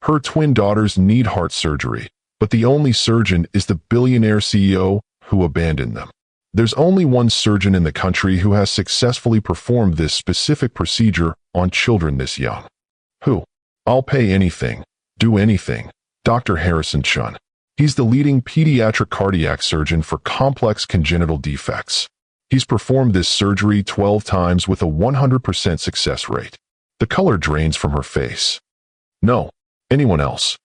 Her twin daughters need heart surgery, but the only surgeon is the billionaire CEO who abandoned them. There's only one surgeon in the country who has successfully performed this specific procedure on children this young. Who? I'll pay anything, do anything. Dr. Harrison Chun. He's the leading pediatric cardiac surgeon for complex congenital defects. He's performed this surgery 12 times with a 100% success rate. The color drains from her face. No. Anyone else.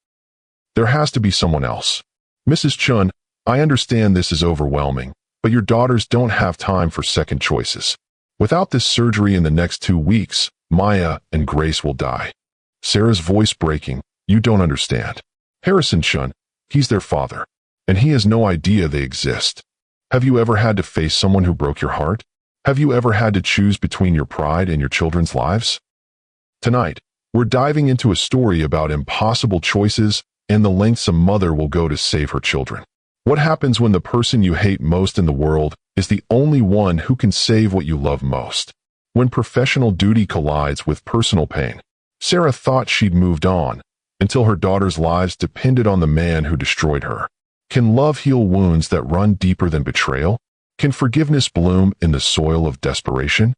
There has to be someone else. Mrs. Chun, I understand this is overwhelming, but your daughters don't have time for second choices. Without this surgery in the next 2 weeks, Maya and Grace will die. Sarah's voice breaking. You don't understand. Harrison Chun, he's their father, and he has no idea they exist. Have you ever had to face someone who broke your heart? Have you ever had to choose between your pride and your children's lives? Tonight, we're diving into a story about impossible choices and the lengths a mother will go to save her children. What happens when the person you hate most in the world is the only one who can save what you love most? When professional duty collides with personal pain. Sarah thought she'd moved on, until her daughters' lives depended on the man who destroyed her. Can love heal wounds that run deeper than betrayal? Can forgiveness bloom in the soil of desperation?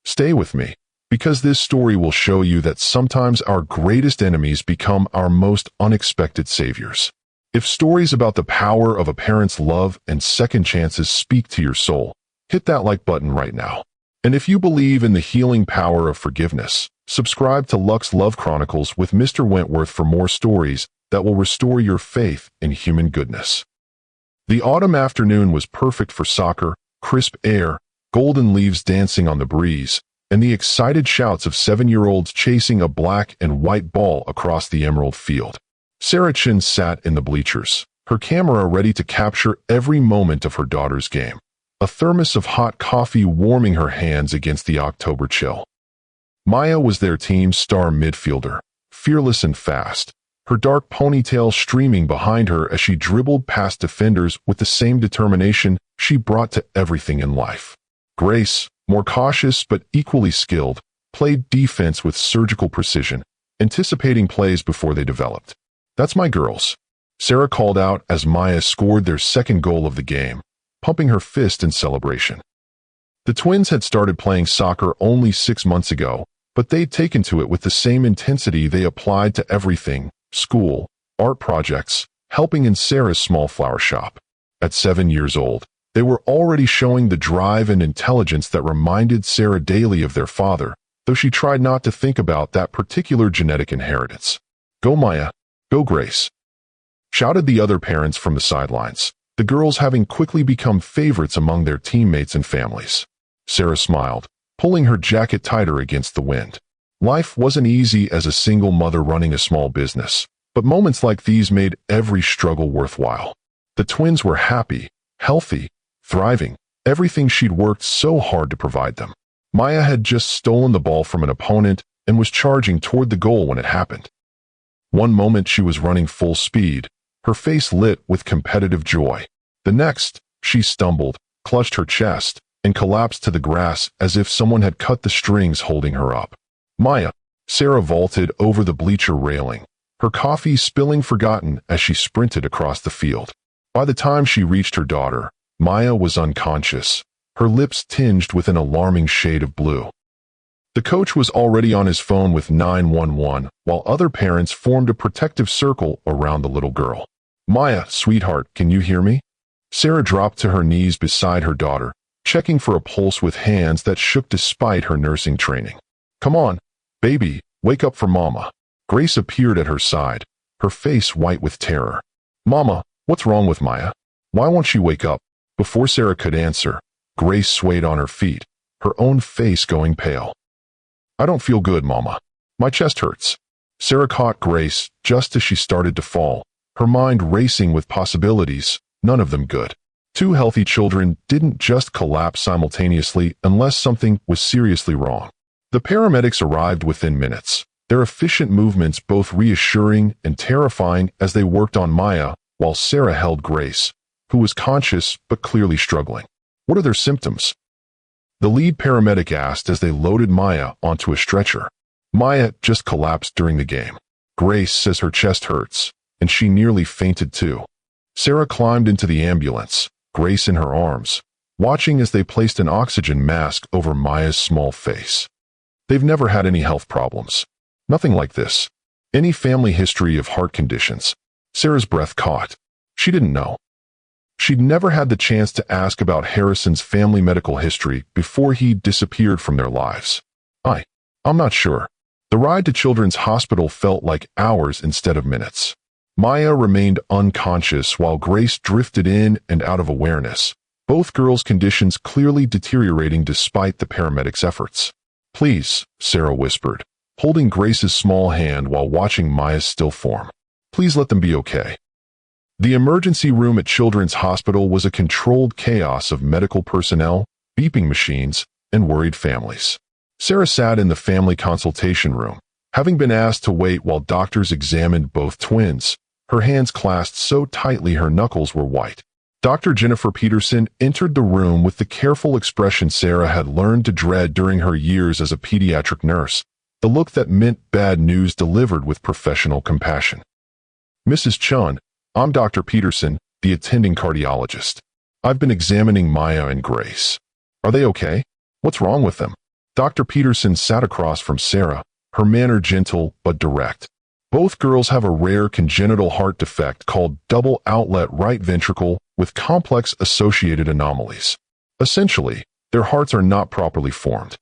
Stay with me, because this story will show you that sometimes our greatest enemies become our most unexpected saviors. If stories about the power of a parent's love and second chances speak to your soul, hit that like button right now. And if you believe in the healing power of forgiveness, subscribe to Lux Love Chronicles with Mr. Wentworth for more stories that will restore your faith in human goodness. The autumn afternoon was perfect for soccer, crisp air, golden leaves dancing on the breeze, and the excited shouts of 7-year-olds chasing a black and white ball across the emerald field. Sarah Chin sat in the bleachers, her camera ready to capture every moment of her daughter's game, a thermos of hot coffee warming her hands against the October chill. Maya was their team's star midfielder, fearless and fast, her dark ponytail streaming behind her as she dribbled past defenders with the same determination she brought to everything in life. Grace, more cautious but equally skilled, played defense with surgical precision, anticipating plays before they developed. That's my girls, Sarah called out as Maya scored their second goal of the game, pumping her fist in celebration. The twins had started playing soccer only 6 months ago, but they'd taken to it with the same intensity they applied to everything: school, art projects, helping in Sarah's small flower shop. At 7 years old, they were already showing the drive and intelligence that reminded Sarah daily of their father, though she tried not to think about that particular genetic inheritance. Go Maya, go Grace, shouted the other parents from the sidelines, the girls having quickly become favorites among their teammates and families. Sarah smiled, pulling her jacket tighter against the wind. Life wasn't easy as a single mother running a small business, but moments like these made every struggle worthwhile. The twins were happy, healthy, thriving, everything she'd worked so hard to provide them. Maya had just stolen the ball from an opponent and was charging toward the goal when it happened. One moment she was running full speed, her face lit with competitive joy. The next, she stumbled, clutched her chest, and collapsed to the grass as if someone had cut the strings holding her up. Maya, Sarah vaulted over the bleacher railing, her coffee spilling forgotten as she sprinted across the field. By the time she reached her daughter, Maya was unconscious, her lips tinged with an alarming shade of blue. The coach was already on his phone with 911, while other parents formed a protective circle around the little girl. Maya, sweetheart, can you hear me? Sarah dropped to her knees beside her daughter, checking for a pulse with hands that shook despite her nursing training. Come on, baby, wake up for Mama. Grace appeared at her side, her face white with terror. Mama, what's wrong with Maya? Why won't she wake up? Before Sarah could answer, Grace swayed on her feet, her own face going pale. I don't feel good, Mama. My chest hurts. Sarah caught Grace just as she started to fall, her mind racing with possibilities, none of them good. Two healthy children didn't just collapse simultaneously unless something was seriously wrong. The paramedics arrived within minutes, their efficient movements both reassuring and terrifying as they worked on Maya while Sarah held Grace, who was conscious but clearly struggling. What are their symptoms? The lead paramedic asked as they loaded Maya onto a stretcher. Maya just collapsed during the game. Grace says her chest hurts, and she nearly fainted too. Sarah climbed into the ambulance, Grace in her arms, watching as they placed an oxygen mask over Maya's small face. They've never had any health problems. Nothing like this. Any family history of heart conditions. Sarah's breath caught. She didn't know. She'd never had the chance to ask about Harrison's family medical history before he disappeared from their lives. I'm not sure. The ride to Children's Hospital felt like hours instead of minutes. Maya remained unconscious while Grace drifted in and out of awareness, both girls' conditions clearly deteriorating despite the paramedics' efforts. "Please," Sarah whispered, holding Grace's small hand while watching Maya's still form. "Please let them be okay." The emergency room at Children's Hospital was a controlled chaos of medical personnel, beeping machines, and worried families. Sarah sat in the family consultation room, having been asked to wait while doctors examined both twins, her hands clasped so tightly her knuckles were white. Dr. Jennifer Peterson entered the room with the careful expression Sarah had learned to dread during her years as a pediatric nurse, the look that meant bad news delivered with professional compassion. "Mrs. Chun, I'm Dr. Peterson, the attending cardiologist. I've been examining Maya and Grace. Are they okay? What's wrong with them?" Dr. Peterson sat across from Sarah, her manner gentle but direct. "Both girls have a rare congenital heart defect called double outlet right ventricle with complex associated anomalies. Essentially, their hearts are not properly formed.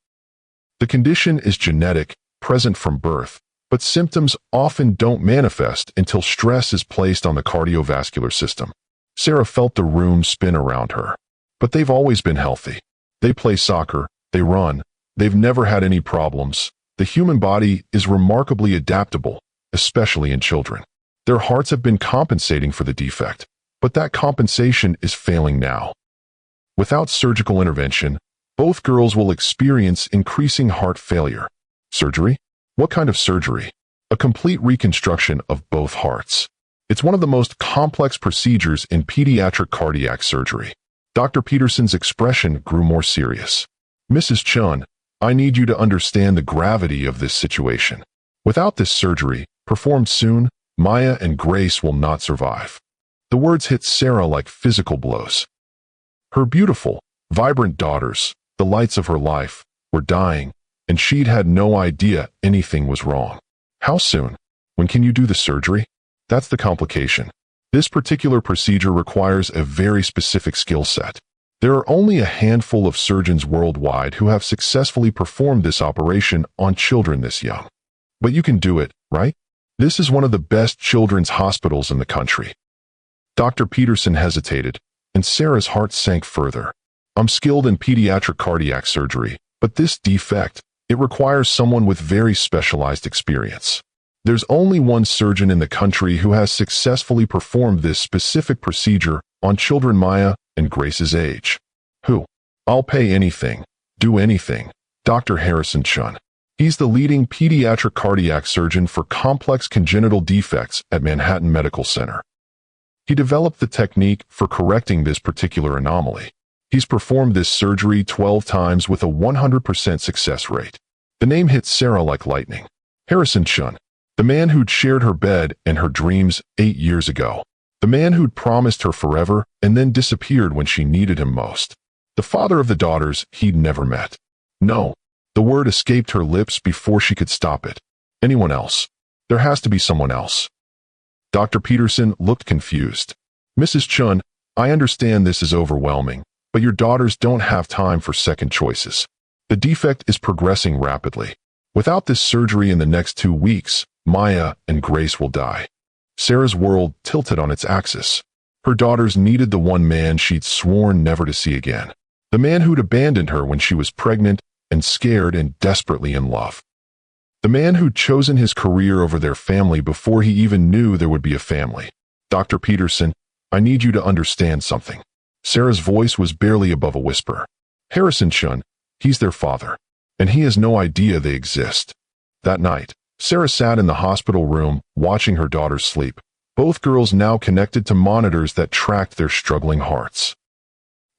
The condition is genetic, present from birth, but symptoms often don't manifest until stress is placed on the cardiovascular system." Sarah felt the room spin around her. "But they've always been healthy. They play soccer, they run, they've never had any problems. The human body is remarkably adaptable, especially in children. Their hearts have been compensating for the defect, but that compensation is failing now. Without surgical intervention, both girls will experience increasing heart failure." "Surgery? What kind of surgery?" "A complete reconstruction of both hearts. It's one of the most complex procedures in pediatric cardiac surgery." Dr. Peterson's expression grew more serious. "Mrs. Chun, I need you to understand the gravity of this situation. Without this surgery, performed soon, Maya and Grace will not survive." The words hit Sarah like physical blows. Her beautiful, vibrant daughters, the lights of her life, were dying, and she'd had no idea anything was wrong. "How soon? When can you do the surgery?" "That's the complication. This particular procedure requires a very specific skill set. There are only a handful of surgeons worldwide who have successfully performed this operation on children this young. But you can do it, right? This is one of the best children's hospitals in the country." Dr. Peterson hesitated, and Sarah's heart sank further. "I'm skilled in pediatric cardiac surgery, but this defect, it requires someone with very specialized experience. There's only one surgeon in the country who has successfully performed this specific procedure on children Maya and Grace's age." "Who?" "I'll pay anything, do anything. Dr. Harrison Chun. He's the leading pediatric cardiac surgeon for complex congenital defects at Manhattan Medical Center. He developed the technique for correcting this particular anomaly. He's performed this surgery 12 times with a 100% success rate." The name hit Sarah like lightning. Harrison Chun. The man who'd shared her bed and her dreams 8 years ago. The man who'd promised her forever and then disappeared when she needed him most. The father of the daughters he'd never met. No. The word escaped her lips before she could stop it. Anyone else. There has to be someone else. Dr. Peterson looked confused. "Mrs. Chun, I understand this is overwhelming, but your daughters don't have time for second choices. The defect is progressing rapidly. Without this surgery in the next 2 weeks, Maya and Grace will die." Sarah's world tilted on its axis. Her daughters needed the one man she'd sworn never to see again. The man who'd abandoned her when she was pregnant and scared and desperately in love. The man who'd chosen his career over their family before he even knew there would be a family. "Dr. Peterson, I need you to understand something." Sarah's voice was barely above a whisper. "Harrison Chun, he's their father, and he has no idea they exist." That night, Sarah sat in the hospital room watching her daughters sleep, both girls now connected to monitors that tracked their struggling hearts.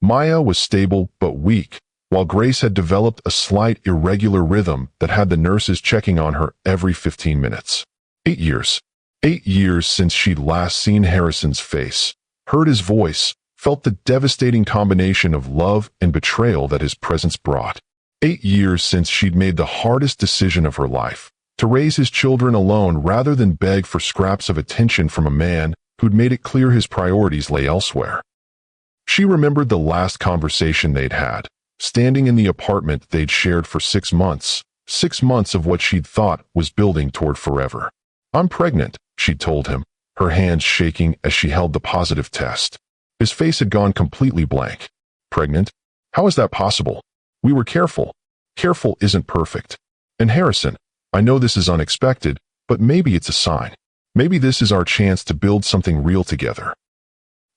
Maya was stable but weak, while Grace had developed a slight irregular rhythm that had the nurses checking on her every 15 minutes. 8 years. 8 years since she'd last seen Harrison's face, heard his voice, felt the devastating combination of love and betrayal that his presence brought. 8 years since she'd made the hardest decision of her life, to raise his children alone rather than beg for scraps of attention from a man who'd made it clear his priorities lay elsewhere. She remembered the last conversation they'd had, standing in the apartment they'd shared for 6 months, 6 months of what she'd thought was building toward forever. "I'm pregnant," she'd told him, her hands shaking as she held the positive test. His face had gone completely blank. "Pregnant? How is that possible? We were careful." "Careful isn't perfect. And Harrison, I know this is unexpected, but maybe it's a sign. Maybe this is our chance to build something real together."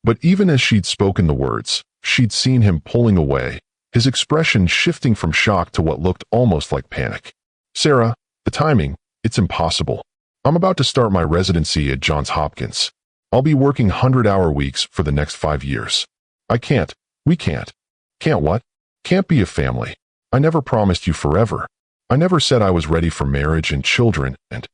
But even as she'd spoken the words, she'd seen him pulling away, his expression shifting from shock to what looked almost like panic. "Sarah, the timing, it's impossible. I'm about to start my residency at Johns Hopkins. I'll be working 100-hour weeks for the next 5 years. I can't. We can't." "Can't what?" "Can't be a family. I never promised you forever. I never said I was ready for marriage and children," and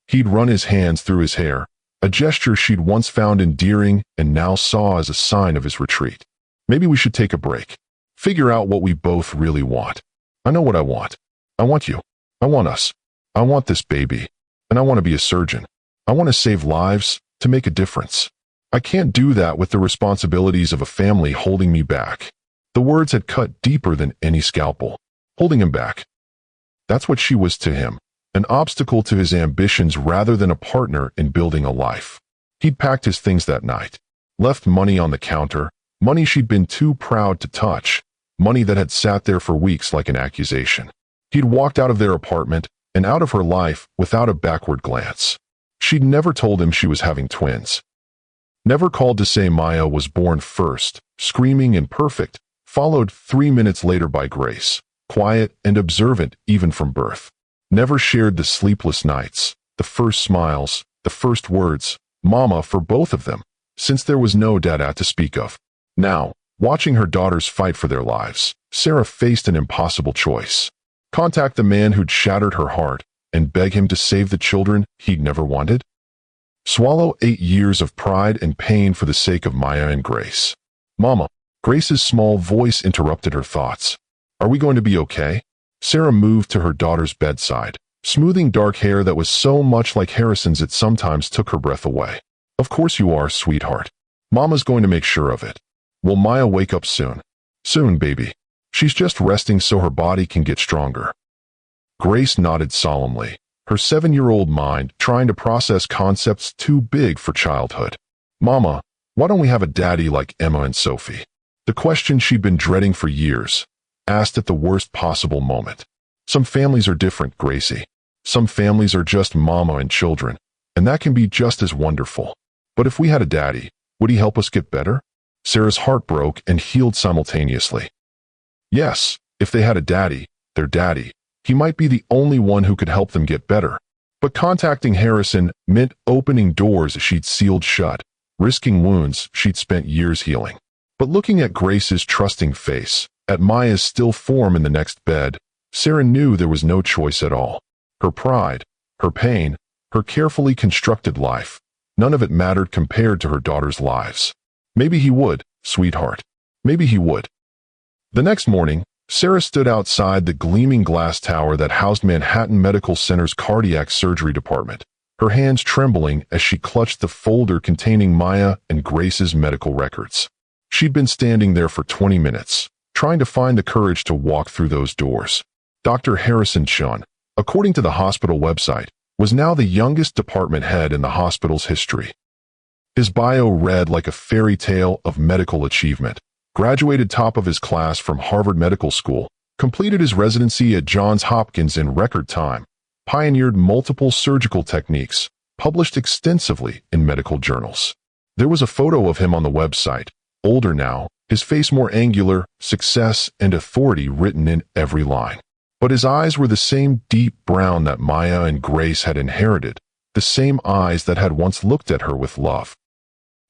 he'd run his hands through his hair, a gesture she'd once found endearing and now saw as a sign of his retreat. "Maybe we should take a break. Figure out what we both really want. I know what I want. I want you. I want us. I want this baby. And I want to be a surgeon. I want to save lives, to make a difference. I can't do that with the responsibilities of a family holding me back." The words had cut deeper than any scalpel. Holding him back. That's what she was to him, an obstacle to his ambitions rather than a partner in building a life. He'd packed his things that night, left money on the counter, money she'd been too proud to touch, money that had sat there for weeks like an accusation. He'd walked out of their apartment and out of her life without a backward glance. She'd never told him she was having twins. Never called to say Maya was born first, screaming and perfect, followed 3 minutes later by Grace, quiet and observant even from birth. Never shared the sleepless nights, the first smiles, the first words, "Mama" for both of them, since there was no Dada to speak of. Now, watching her daughters fight for their lives, Sarah faced an impossible choice. Contact the man who'd shattered her heart and beg him to save the children he'd never wanted? Swallow 8 years of pride and pain for the sake of Maya and Grace. "Mama." Grace's small voice interrupted her thoughts. "Are we going to be okay?" Sarah moved to her daughter's bedside, smoothing dark hair that was so much like Harrison's it sometimes took her breath away. "Of course you are, sweetheart. Mama's going to make sure of it. Will Maya wake up soon?" "Soon, baby. She's just resting so her body can get stronger." Grace nodded solemnly, her 7-year-old mind trying to process concepts too big for childhood. "Mama, why don't we have a daddy like Emma and Sophie?" The question she'd been dreading for years, asked at the worst possible moment. "Some families are different, Gracie. Some families are just mama and children, and that can be just as wonderful. But if we had a daddy, would he help us get better?" Sarah's heart broke and healed simultaneously. Yes, if they had a daddy, their daddy, he might be the only one who could help them get better. But contacting Harrison meant opening doors she'd sealed shut, risking wounds she'd spent years healing. But looking at Grace's trusting face, at Maya's still form in the next bed, Sarah knew there was no choice at all. Her pride, her pain, her carefully constructed life, none of it mattered compared to her daughters' lives. Maybe he would, sweetheart. Maybe he would. The next morning, Sarah stood outside the gleaming glass tower that housed Manhattan Medical Center's cardiac surgery department, her hands trembling as she clutched the folder containing Maya and Grace's medical records. She'd been standing there for 20 minutes, trying to find the courage to walk through those doors. Dr. Harrison Chun, according to the hospital website, was now the youngest department head in the hospital's history. His bio read like a fairy tale of medical achievement. Graduated top of his class from Harvard Medical School, completed his residency at Johns Hopkins in record time, pioneered multiple surgical techniques, published extensively in medical journals. There was a photo of him on the website, older now, his face more angular, success and authority written in every line. But his eyes were the same deep brown that Maya and Grace had inherited, the same eyes that had once looked at her with love.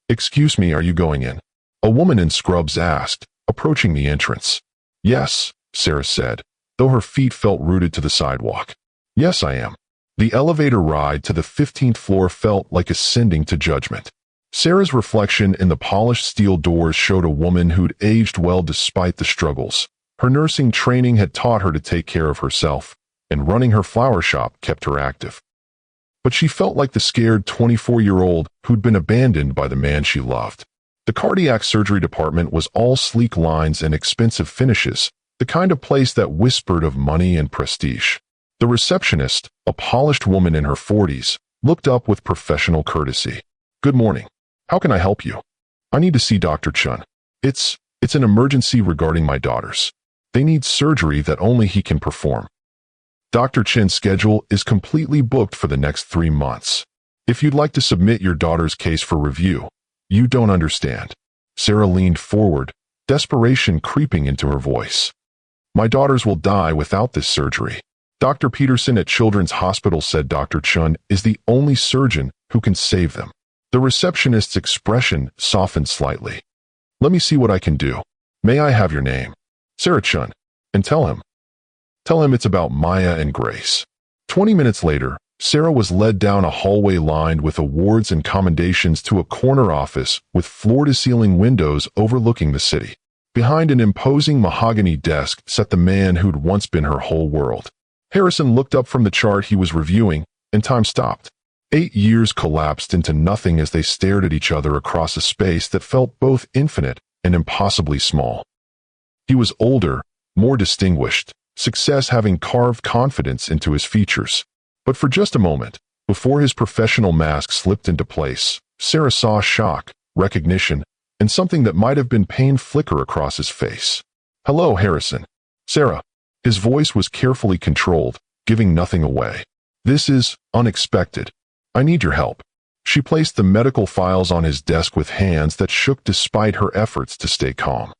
"Excuse me, are you going in?" a woman in scrubs asked, approaching the entrance. "Yes," Sarah said, though her feet felt rooted to the sidewalk. "Yes, I am." The elevator ride to the 15th floor felt like ascending to judgment. Sarah's reflection in the polished steel doors showed a woman who'd aged well despite the struggles. Her nursing training had taught her to take care of herself, and running her flower shop kept her active. But she felt like the scared 24-year-old who'd been abandoned by the man she loved. The cardiac surgery department was all sleek lines and expensive finishes, the kind of place that whispered of money and prestige. The receptionist, a polished woman in her 40s, looked up with professional courtesy. "Good morning. How can I help you?" "I need to see Dr. Chun. It's an emergency regarding my daughters. They need surgery that only he can perform. Dr. Chin's schedule is completely booked for the next 3 months. If you'd like to submit your daughter's case for review." "You don't understand." Sarah leaned forward, desperation creeping into her voice. "My daughters will die without this surgery. Dr. Peterson at Children's Hospital said Dr. Chun is the only surgeon who can save them." The receptionist's expression softened slightly. "Let me see what I can do. May I have your name?" "Sarah Chun. And tell him it's about Maya and Grace." 20 minutes later, Sarah was led down a hallway lined with awards and commendations to a corner office with floor-to-ceiling windows overlooking the city. Behind an imposing mahogany desk sat the man who'd once been her whole world. Harrison looked up from the chart he was reviewing, and time stopped. 8 years collapsed into nothing as they stared at each other across a space that felt both infinite and impossibly small. He was older, more distinguished, success having carved confidence into his features. But for just a moment, before his professional mask slipped into place, Sarah saw shock, recognition, and something that might have been pain flicker across his face. "Hello, Harrison." "Sarah." His voice was carefully controlled, giving nothing away. "This is unexpected. I need your help." She placed the medical files on his desk with hands that shook despite her efforts to stay calm.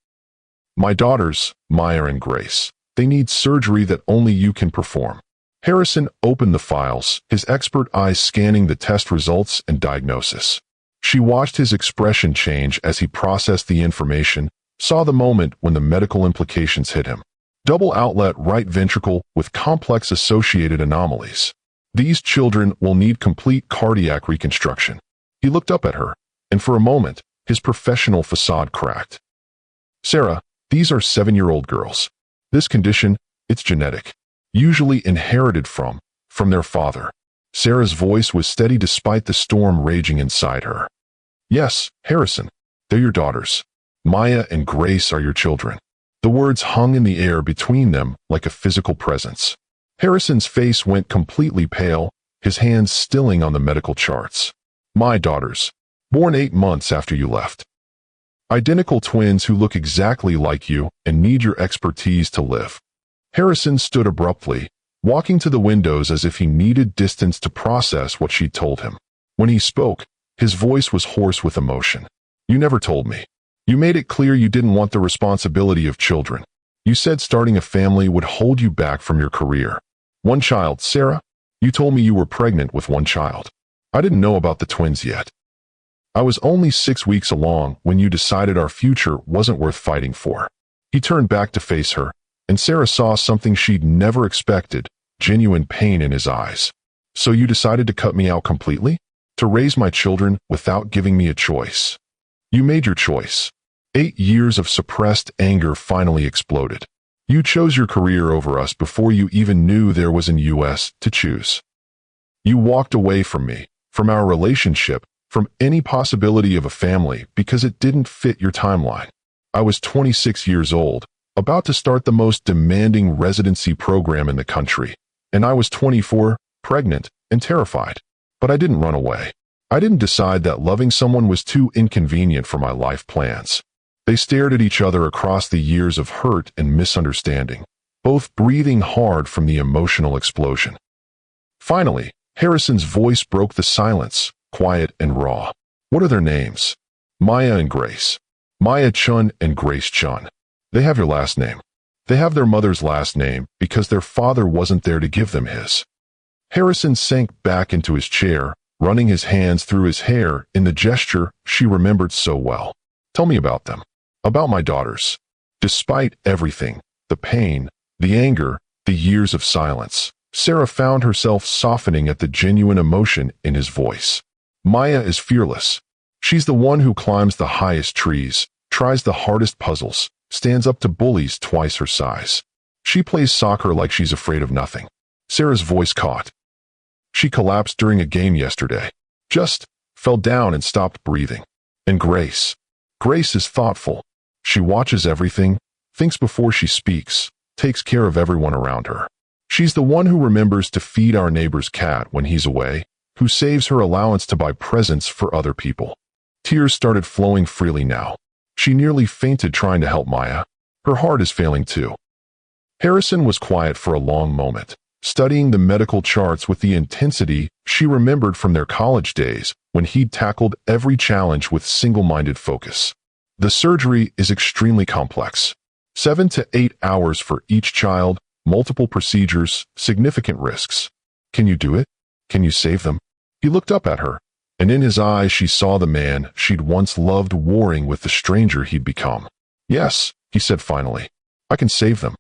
"My daughters, Maya and Grace. They need surgery that only you can perform." Harrison opened the files, his expert eyes scanning the test results and diagnosis. She watched his expression change as he processed the information, saw the moment when the medical implications hit him. Double outlet right ventricle with complex associated anomalies. These children will need complete cardiac reconstruction. He looked up at her, and for a moment, his professional facade cracked. "Sarah, these are 7-year-old girls. This condition, it's genetic. Usually inherited from their father." Sarah's voice was steady despite the storm raging inside her. "Yes, Harrison, they're your daughters. Maya and Grace are your children." The words hung in the air between them like a physical presence. Harrison's face went completely pale, his hands stilling on the medical charts. "My daughters, born 8 months after you left. Identical twins who look exactly like you and need your expertise to live." Harrison stood abruptly, walking to the windows as if he needed distance to process what she'd told him. When he spoke, his voice was hoarse with emotion. "You never told me. You made it clear you didn't want the responsibility of children. You said starting a family would hold you back from your career. 1 child, Sarah? You told me you were pregnant with 1 child. I didn't know about the twins yet. I was only 6 weeks along when you decided our future wasn't worth fighting for." He turned back to face her, and Sarah saw something she'd never expected, genuine pain in his eyes. "So you decided to cut me out completely? To raise my children without giving me a choice? You made your choice." 8 years of suppressed anger finally exploded. "You chose your career over us before you even knew there was an US to choose. You walked away from me, from our relationship, from any possibility of a family because it didn't fit your timeline. I was 26 years old, about to start the most demanding residency program in the country, and I was 24, pregnant, and terrified. But I didn't run away. I didn't decide that loving someone was too inconvenient for my life plans." They stared at each other across the years of hurt and misunderstanding, both breathing hard from the emotional explosion. Finally, Harrison's voice broke the silence, quiet and raw. "What are their names?" "Maya and Grace. Maya Chun and Grace Chun. They have your last name. They have their mother's last name because their father wasn't there to give them his." Harrison sank back into his chair, running his hands through his hair in the gesture she remembered so well. "Tell me about them. About my daughters." Despite everything, the pain, the anger, the years of silence, Sarah found herself softening at the genuine emotion in his voice. Maya is fearless. She's the one who climbs the highest trees, tries the hardest puzzles, stands up to bullies twice her size. She plays soccer like she's afraid of nothing. Sarah's voice caught. She collapsed during a game yesterday. Just fell down and stopped breathing. And Grace. Grace is thoughtful. She watches everything, thinks before she speaks, takes care of everyone around her. She's the one who remembers to feed our neighbor's cat when he's away, who saves her allowance to buy presents for other people. Tears started flowing freely now. She nearly fainted trying to help Maya. Her heart is failing too. Harrison was quiet for a long moment, studying the medical charts with the intensity she remembered from their college days when he'd tackled every challenge with single-minded focus. The surgery is extremely complex. 7 to 8 hours for each child, multiple procedures, significant risks. Can you do it? Can you save them? He looked up at her, and in his eyes she saw the man she'd once loved warring with the stranger he'd become. Yes, he said finally. I can save them.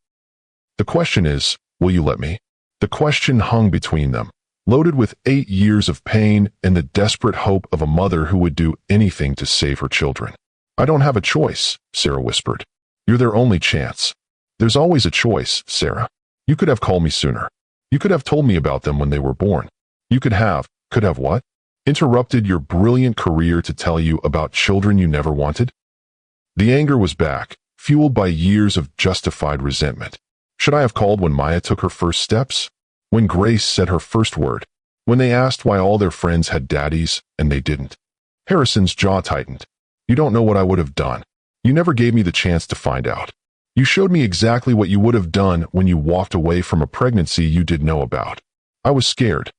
The question is, will you let me? The question hung between them, loaded with 8 years of pain and the desperate hope of a mother who would do anything to save her children. I don't have a choice, Sarah whispered. You're their only chance. There's always a choice, Sarah. You could have called me sooner. You could have told me about them when they were born. You could have what? Interrupted your brilliant career to tell you about children you never wanted? The anger was back, fueled by years of justified resentment. Should I have called when Maya took her first steps? When Grace said her first word? When they asked why all their friends had daddies and they didn't? Harrison's jaw tightened. You don't know what I would have done. You never gave me the chance to find out. You showed me exactly what you would have done when you walked away from a pregnancy you didn't know about. I was scared.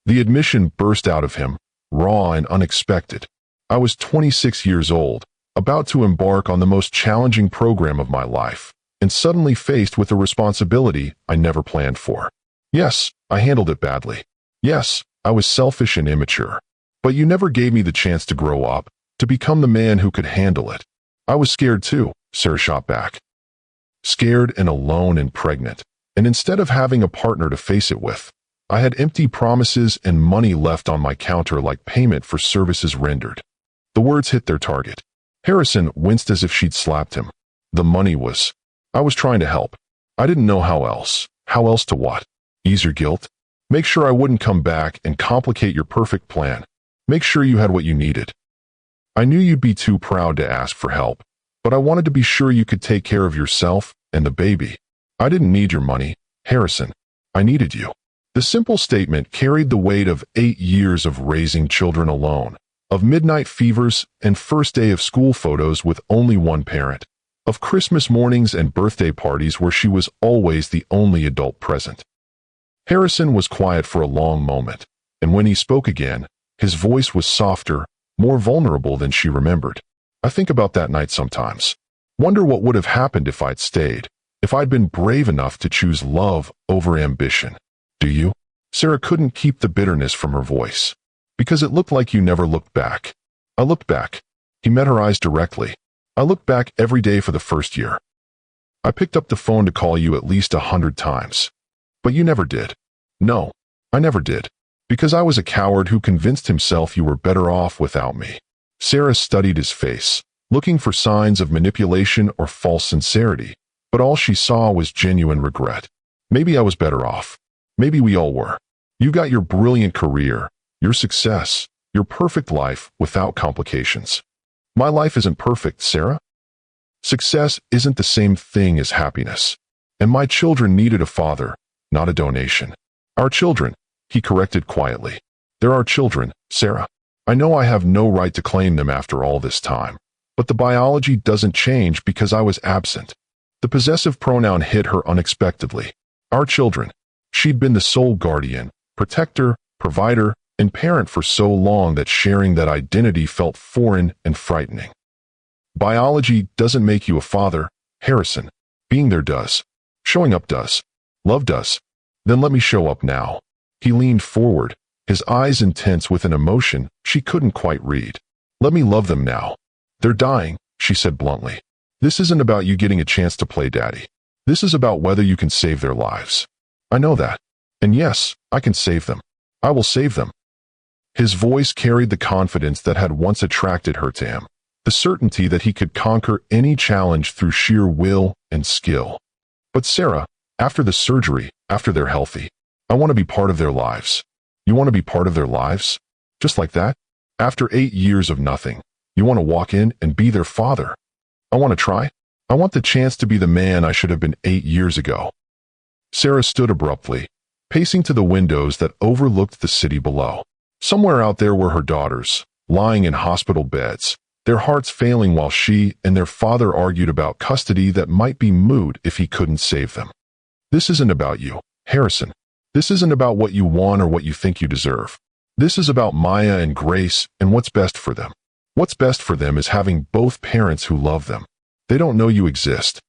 The admission burst out of him, raw and unexpected. I was 26 years old, about to embark on the most challenging program of my life, and suddenly faced with a responsibility I never planned for. Yes, I handled it badly. Yes, I was selfish and immature. But you never gave me the chance to grow up, to become the man who could handle it. I was scared too, Sarah shot back. Scared and alone and pregnant, and instead of having a partner to face it with, I had empty promises and money left on my counter like payment for services rendered. The words hit their target. Harrison winced as if she'd slapped him. The money was. I was trying to help. I didn't know how else. How else to what? Ease your guilt? Make sure I wouldn't come back and complicate your perfect plan. Make sure you had what you needed. I knew you'd be too proud to ask for help, but I wanted to be sure you could take care of yourself and the baby. I didn't need your money, Harrison. I needed you. The simple statement carried the weight of 8 years of raising children alone, of midnight fevers and first day of school photos with only one parent, of Christmas mornings and birthday parties where she was always the only adult present. Harrison was quiet for a long moment, and when he spoke again, his voice was softer, more vulnerable than she remembered. I think about that night sometimes. Wonder what would have happened if I'd stayed, if I'd been brave enough to choose love over ambition. Do you? Sarah couldn't keep the bitterness from her voice. Because it looked like you never looked back. I looked back. He met her eyes directly. I looked back every day for the first year. I picked up the phone to call you at least 100 times. But you never did. No, I never did. Because I was a coward who convinced himself you were better off without me. Sarah studied his face, looking for signs of manipulation or false sincerity, but all she saw was genuine regret. Maybe I was better off. Maybe we all were. You got your brilliant career, your success, your perfect life without complications. My life isn't perfect, Sarah. Success isn't the same thing as happiness. And my children needed a father, not a donation. Our children, he corrected quietly. They're our children, Sarah. I know I have no right to claim them after all this time, but the biology doesn't change because I was absent. The possessive pronoun hit her unexpectedly. Our children. She'd been the sole guardian, protector, provider, and parent for so long that sharing that identity felt foreign and frightening. Biology doesn't make you a father, Harrison. Being there does. Showing up does. Love does. Then let me show up now. He leaned forward, his eyes intense with an emotion she couldn't quite read. Let me love them now. They're dying, she said bluntly. This isn't about you getting a chance to play daddy. This is about whether you can save their lives. I know that. And yes, I can save them. I will save them. His voice carried the confidence that had once attracted her to him, the certainty that he could conquer any challenge through sheer will and skill. But Sarah, after the surgery, after they're healthy, I want to be part of their lives. You want to be part of their lives? Just like that? After 8 years of nothing, you want to walk in and be their father? I want to try. I want the chance to be the man I should have been 8 years ago. Sarah stood abruptly, pacing to the windows that overlooked the city below. Somewhere out there were her daughters, lying in hospital beds, their hearts failing while she and their father argued about custody that might be moot if he couldn't save them. This isn't about you, Harrison. This isn't about what you want or what you think you deserve. This is about Maya and Grace and what's best for them. What's best for them is having both parents who love them. They don't know you exist.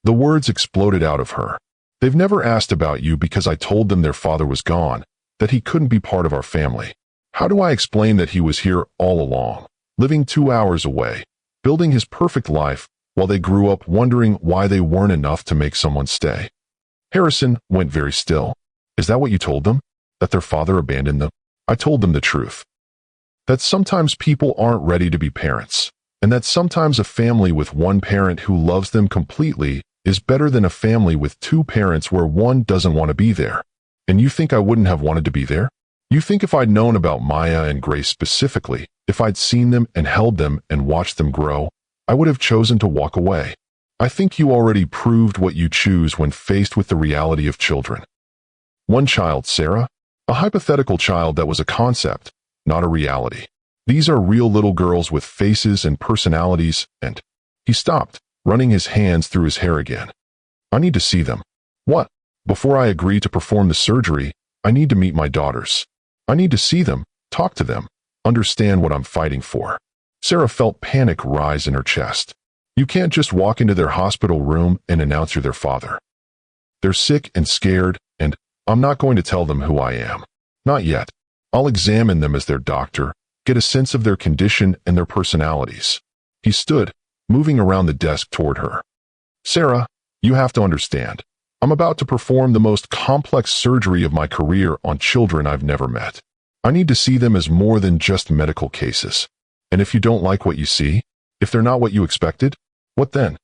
The words exploded out of her. They've never asked about you because I told them their father was gone, that he couldn't be part of our family. How do I explain that he was here all along, living 2 hours away, building his perfect life, while they grew up wondering why they weren't enough to make someone stay? Harrison went very still. Is that what you told them? That their father abandoned them? I told them the truth. That sometimes people aren't ready to be parents, and that sometimes a family with one parent who loves them completely is better than a family with 2 parents where one doesn't want to be there. And you think I wouldn't have wanted to be there? You think if I'd known about Maya and Grace specifically, if I'd seen them and held them and watched them grow, I would have chosen to walk away. I think you already proved what you choose when faced with the reality of children. One child, Sarah? A hypothetical child that was a concept, not a reality. These are real little girls with faces and personalities, and... He stopped, running his hands through his hair again. I need to see them. What? Before I agree to perform the surgery, I need to meet my daughters. I need to see them, talk to them, understand what I'm fighting for. Sarah felt panic rise in her chest. You can't just walk into their hospital room and announce you're their father. They're sick and scared, and I'm not going to tell them who I am. Not yet. I'll examine them as their doctor, get a sense of their condition and their personalities. He stood, moving around the desk toward her. Sarah, you have to understand. I'm about to perform the most complex surgery of my career on children I've never met. I need to see them as more than just medical cases. And if you don't like what you see, if they're not what you expected, what then?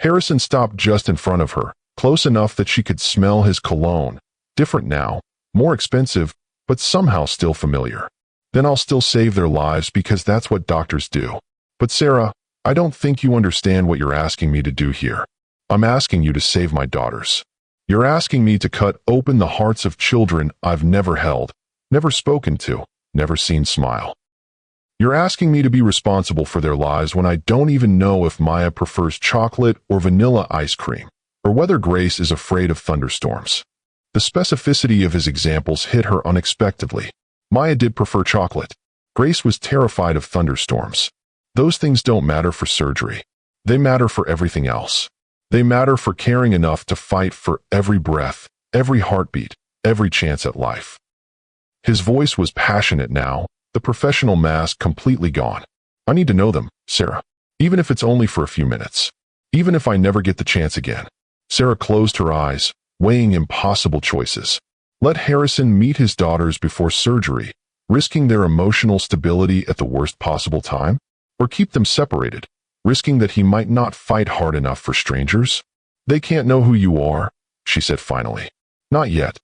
Harrison stopped just in front of her, close enough that she could smell his cologne, different now, more expensive, but somehow still familiar. Then I'll still save their lives because that's what doctors do. But Sarah, I don't think you understand what you're asking me to do here. I'm asking you to save my daughters. You're asking me to cut open the hearts of children I've never held, never spoken to, never seen smile. You're asking me to be responsible for their lives when I don't even know if Maya prefers chocolate or vanilla ice cream, or whether Grace is afraid of thunderstorms. The specificity of his examples hit her unexpectedly. Maya did prefer chocolate. Grace was terrified of thunderstorms. Those things don't matter for surgery. They matter for everything else. They matter for caring enough to fight for every breath, every heartbeat, every chance at life. His voice was passionate now, the professional mask completely gone. I need to know them, Sarah. Even if it's only for a few minutes. Even if I never get the chance again. Sarah closed her eyes, weighing impossible choices. Let Harrison meet his daughters before surgery, risking their emotional stability at the worst possible time? Or keep them separated, risking that he might not fight hard enough for strangers? They can't know who you are, she said finally. Not yet.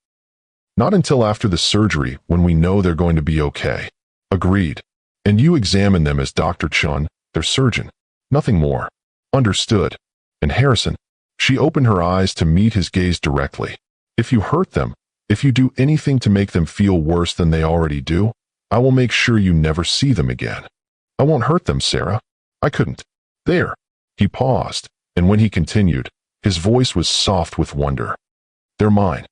Not until after the surgery when we know they're going to be okay. Agreed. And you examine them as Dr. Chun, their surgeon. Nothing more. Understood. And Harrison, she opened her eyes to meet his gaze directly. If you hurt them, if you do anything to make them feel worse than they already do, I will make sure you never see them again. I won't hurt them, Sarah. I couldn't. There. He paused, and when he continued, his voice was soft with wonder. They're mine.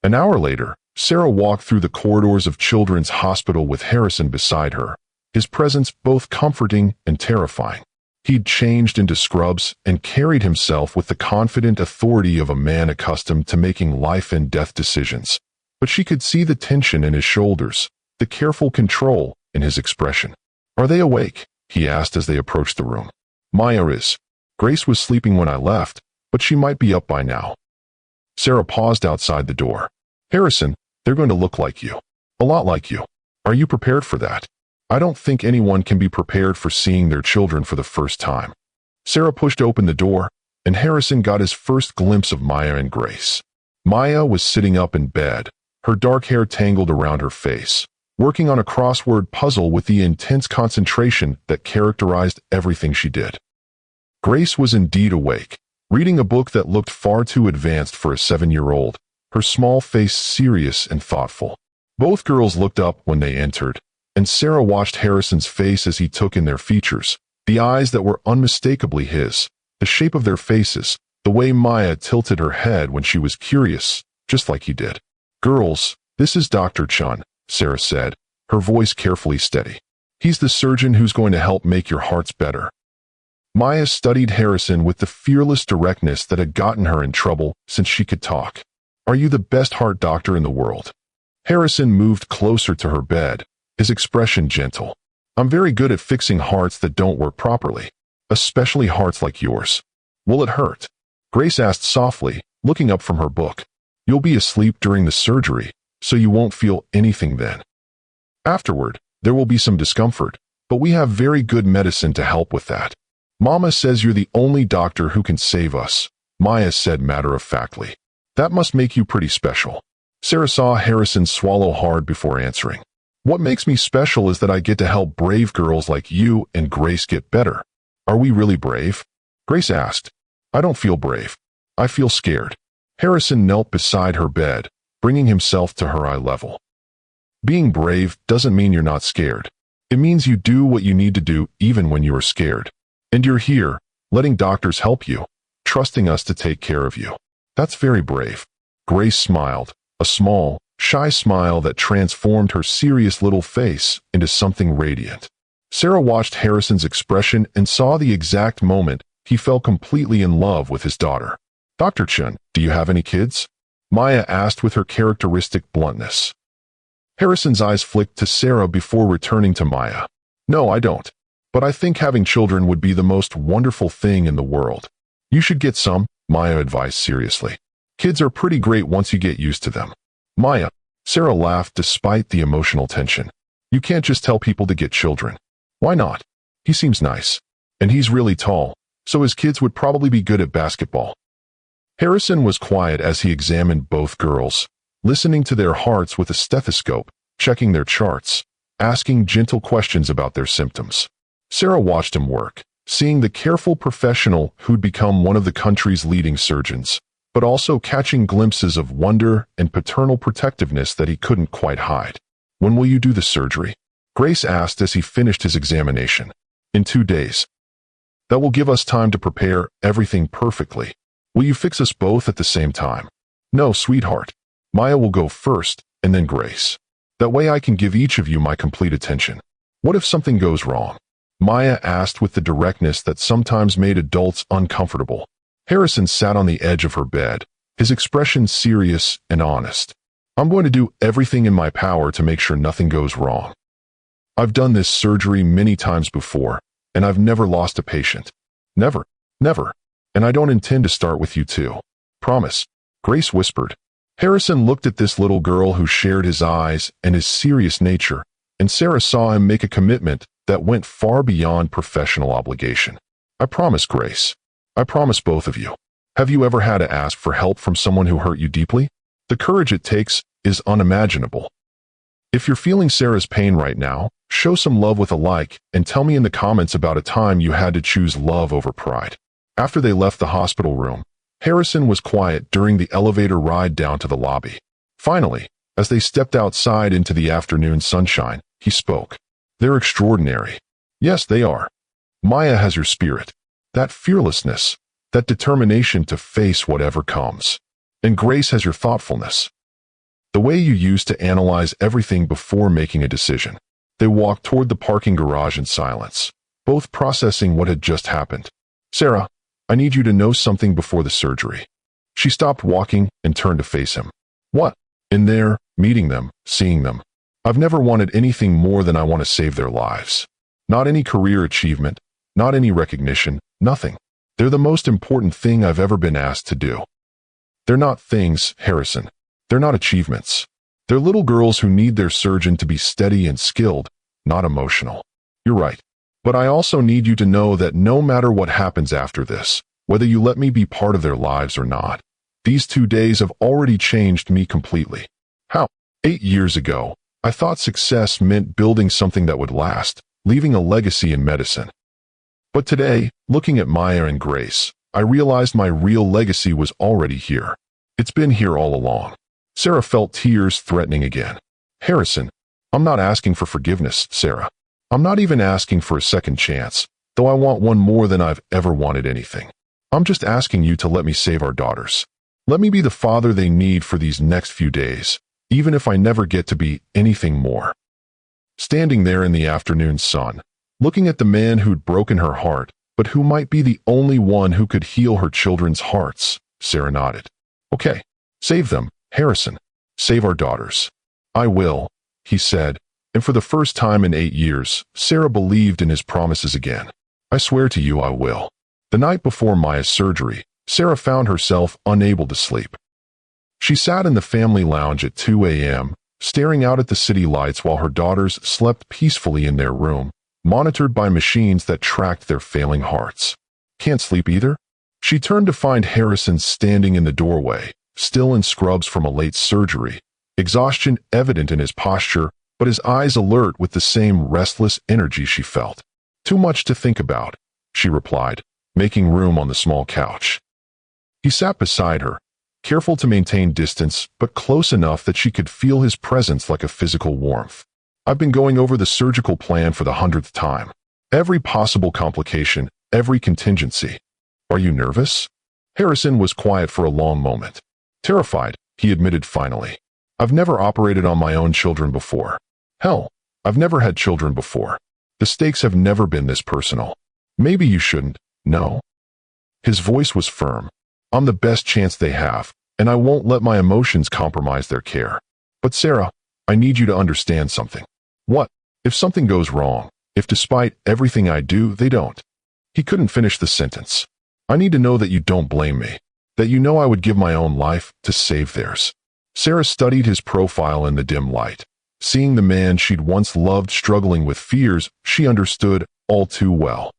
An hour later, Sarah walked through the corridors of Children's Hospital with Harrison beside her, his presence both comforting and terrifying. He'd changed into scrubs and carried himself with the confident authority of a man accustomed to making life and death decisions. But she could see the tension in his shoulders, the careful control in his expression. Are they awake? He asked as they approached the room. Maya is. Grace was sleeping when I left, but she might be up by now. Sarah paused outside the door. Harrison, they're going to look like you. A lot like you. Are you prepared for that? I don't think anyone can be prepared for seeing their children for the first time. Sarah pushed open the door, and Harrison got his first glimpse of Maya and Grace. Maya was sitting up in bed, her dark hair tangled around her face, working on a crossword puzzle with the intense concentration that characterized everything she did. Grace was indeed awake, reading a book that looked far too advanced for a 7-year-old, her small face serious and thoughtful. Both girls looked up when they entered, and Sarah watched Harrison's face as he took in their features, the eyes that were unmistakably his, the shape of their faces, the way Maya tilted her head when she was curious, just like he did. "Girls, this is Dr. Chun," Sarah said, her voice carefully steady. "He's the surgeon who's going to help make your hearts better." Maya studied Harrison with the fearless directness that had gotten her in trouble since she could talk. "Are you the best heart doctor in the world?" Harrison moved closer to her bed, his expression gentle. "I'm very good at fixing hearts that don't work properly, especially hearts like yours." "Will it hurt?" Grace asked softly, looking up from her book. "You'll be asleep during the surgery, so you won't feel anything then. Afterward, there will be some discomfort, but we have very good medicine to help with that. Mama says you're the only doctor who can save us," Maya said matter-of-factly. "That must make you pretty special." Sarah saw Harrison swallow hard before answering. "What makes me special is that I get to help brave girls like you and Grace get better." "Are we really brave?" Grace asked. "I don't feel brave. I feel scared." Harrison knelt beside her bed, bringing himself to her eye level. "Being brave doesn't mean you're not scared. It means you do what you need to do even when you are scared. And you're here, letting doctors help you, trusting us to take care of you. That's very brave." Grace smiled, a small, shy smile that transformed her serious little face into something radiant. Sarah watched Harrison's expression and saw the exact moment he fell completely in love with his daughter. "Dr. Chun, do you have any kids?" Maya asked with her characteristic bluntness. Harrison's eyes flicked to Sarah before returning to Maya. "No, I don't. But I think having children would be the most wonderful thing in the world." "You should get some," Maya advised seriously. "Kids are pretty great once you get used to them." "Maya," Sarah laughed despite the emotional tension. "You can't just tell people to get children." "Why not? He seems nice. And he's really tall, so his kids would probably be good at basketball." Harrison was quiet as he examined both girls, listening to their hearts with a stethoscope, checking their charts, asking gentle questions about their symptoms. Sarah watched him work, seeing the careful professional who'd become one of the country's leading surgeons, but also catching glimpses of wonder and paternal protectiveness that he couldn't quite hide. "When will you do the surgery?" Grace asked as he finished his examination. "In 2 days. That will give us time to prepare everything perfectly. Will you fix us both at the same time?" "No, sweetheart. Maya will go first, and then Grace. That way I can give each of you my complete attention." "What if something goes wrong?" Maya asked with the directness that sometimes made adults uncomfortable. Harrison sat on the edge of her bed, his expression serious and honest. "I'm going to do everything in my power to make sure nothing goes wrong. I've done this surgery many times before, and I've never lost a patient. Never, never. And I don't intend to start with you too. Promise," Grace whispered. Harrison looked at this little girl who shared his eyes and his serious nature, and Sarah saw him make a commitment that went far beyond professional obligation. "I promise, Grace. I promise both of you." Have you ever had to ask for help from someone who hurt you deeply? The courage it takes is unimaginable. If you're feeling Sarah's pain right now, show some love with a like and tell me in the comments about a time you had to choose love over pride. After they left the hospital room, Harrison was quiet during the elevator ride down to the lobby. Finally, as they stepped outside into the afternoon sunshine, he spoke. "They're extraordinary." "Yes, they are. Maya has your spirit. That fearlessness, that determination to face whatever comes. And Grace has your thoughtfulness. The way you used to analyze everything before making a decision." They walked toward the parking garage in silence, both processing what had just happened. "Sarah, I need you to know something before the surgery." She stopped walking and turned to face him. "What?" "In there, meeting them, seeing them. I've never wanted anything more than I want to save their lives. Not any career achievement, not any recognition, nothing. They're the most important thing I've ever been asked to do." "They're not things, Harrison. They're not achievements. They're little girls who need their surgeon to be steady and skilled, not emotional. You're right. But I also need you to know that no matter what happens after this, whether you let me be part of their lives or not, these 2 days have already changed me completely. How? 8 years ago, I thought success meant building something that would last, leaving a legacy in medicine. But today, looking at Maya and Grace, I realized my real legacy was already here. It's been here all along. Sarah felt tears threatening again. Harrison, I'm not asking for forgiveness, Sarah. I'm not even asking for a second chance, though I want one more than I've ever wanted anything. I'm just asking you to let me save our daughters. Let me be the father they need for these next few days, even if I never get to be anything more. Standing there in the afternoon sun, looking at the man who'd broken her heart, but who might be the only one who could heal her children's hearts, Sarah nodded. Okay, save them, Harrison. Save our daughters. I will, he said, and for the first time in 8 years, Sarah believed in his promises again. I swear to you I will. The night before Maya's surgery, Sarah found herself unable to sleep. She sat in the family lounge at 2 a.m., staring out at the city lights while her daughters slept peacefully in their room, monitored by machines that tracked their failing hearts. Can't sleep either? She turned to find Harrison standing in the doorway, still in scrubs from a late surgery, exhaustion evident in his posture, but his eyes alert with the same restless energy she felt. Too much to think about, she replied, making room on the small couch. He sat beside her, careful to maintain distance, but close enough that she could feel his presence like a physical warmth. I've been going over the surgical plan for the 100th time. Every possible complication, every contingency. Are you nervous? Harrison was quiet for a long moment. Terrified, he admitted finally. I've never operated on my own children before. Hell, I've never had children before. The stakes have never been this personal. Maybe you shouldn't, no? His voice was firm. I'm the best chance they have, and I won't let my emotions compromise their care. But Sarah, I need you to understand something. What? If something goes wrong, if despite everything I do, they don't? He couldn't finish the sentence. I need to know that you don't blame me, that you know I would give my own life to save theirs. Sarah studied his profile in the dim light. Seeing the man she'd once loved struggling with fears she understood all too well.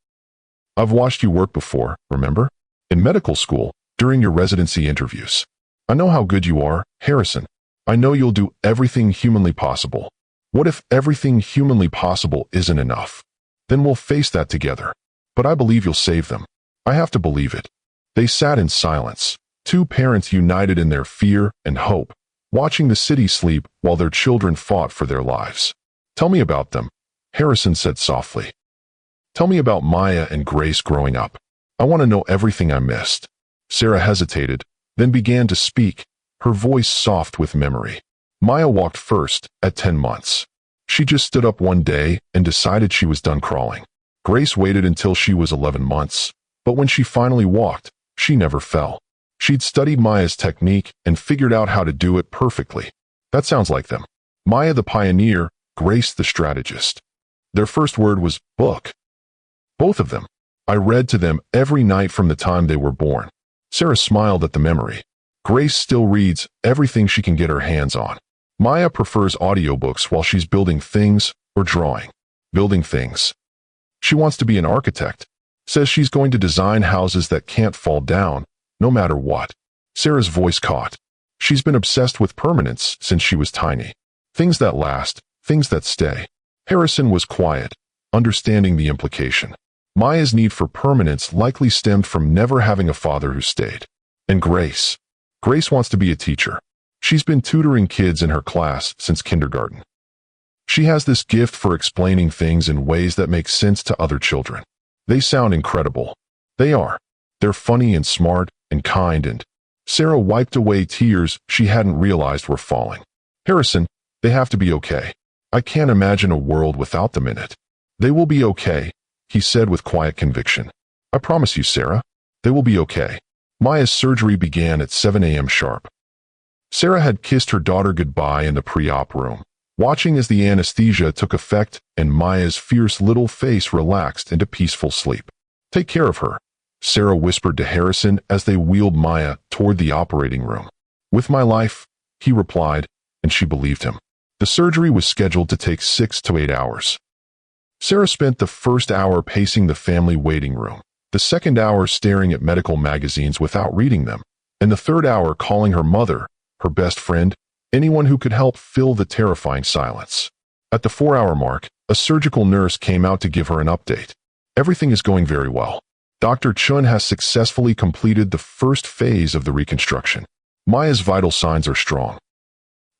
I've watched you work before, remember? In medical school, during your residency interviews. I know how good you are, Harrison. I know you'll do everything humanly possible. What if everything humanly possible isn't enough? Then we'll face that together. But I believe you'll save them. I have to believe it. They sat in silence, two parents united in their fear and hope, watching the city sleep while their children fought for their lives. Tell me about them, Harrison said softly. Tell me about Maya and Grace growing up. I want to know everything I missed. Sarah hesitated, then began to speak, her voice soft with memory. Maya walked first, at 10 months. She just stood up one day and decided she was done crawling. Grace waited until she was 11 months, but when she finally walked, she never fell. She'd studied Maya's technique and figured out how to do it perfectly. That sounds like them. Maya the pioneer, Grace the strategist. Their first word was book. Both of them. I read to them every night from the time they were born. Sarah smiled at the memory. Grace still reads everything she can get her hands on. Maya prefers audiobooks while she's building things or drawing. Building things. She wants to be an architect. Says she's going to design houses that can't fall down, no matter what. Sarah's voice caught. She's been obsessed with permanence since she was tiny. Things that last, things that stay. Harrison was quiet, understanding the implication. Maya's need for permanence likely stemmed from never having a father who stayed. And Grace. Grace wants to be a teacher. She's been tutoring kids in her class since kindergarten. She has this gift for explaining things in ways that make sense to other children. They sound incredible. They are. They're funny and smart and kind and... Sarah wiped away tears she hadn't realized were falling. Harrison, they have to be okay. I can't imagine a world without them in it. They will be okay, he said with quiet conviction. I promise you, Sarah, they will be okay. Maya's surgery began at 7 a.m. sharp. Sarah had kissed her daughter goodbye in the pre-op room, watching as the anesthesia took effect and Maya's fierce little face relaxed into peaceful sleep. Take care of her, Sarah whispered to Harrison as they wheeled Maya toward the operating room. With my life, he replied, and she believed him. The surgery was scheduled to take 6 to 8 hours. Sarah spent the first hour pacing the family waiting room, the second hour staring at medical magazines without reading them, and the third hour calling her mother, her best friend, anyone who could help fill the terrifying silence. At the 4-hour mark, a surgical nurse came out to give her an update. Everything is going very well. Dr. Chun has successfully completed the first phase of the reconstruction. Maya's vital signs are strong.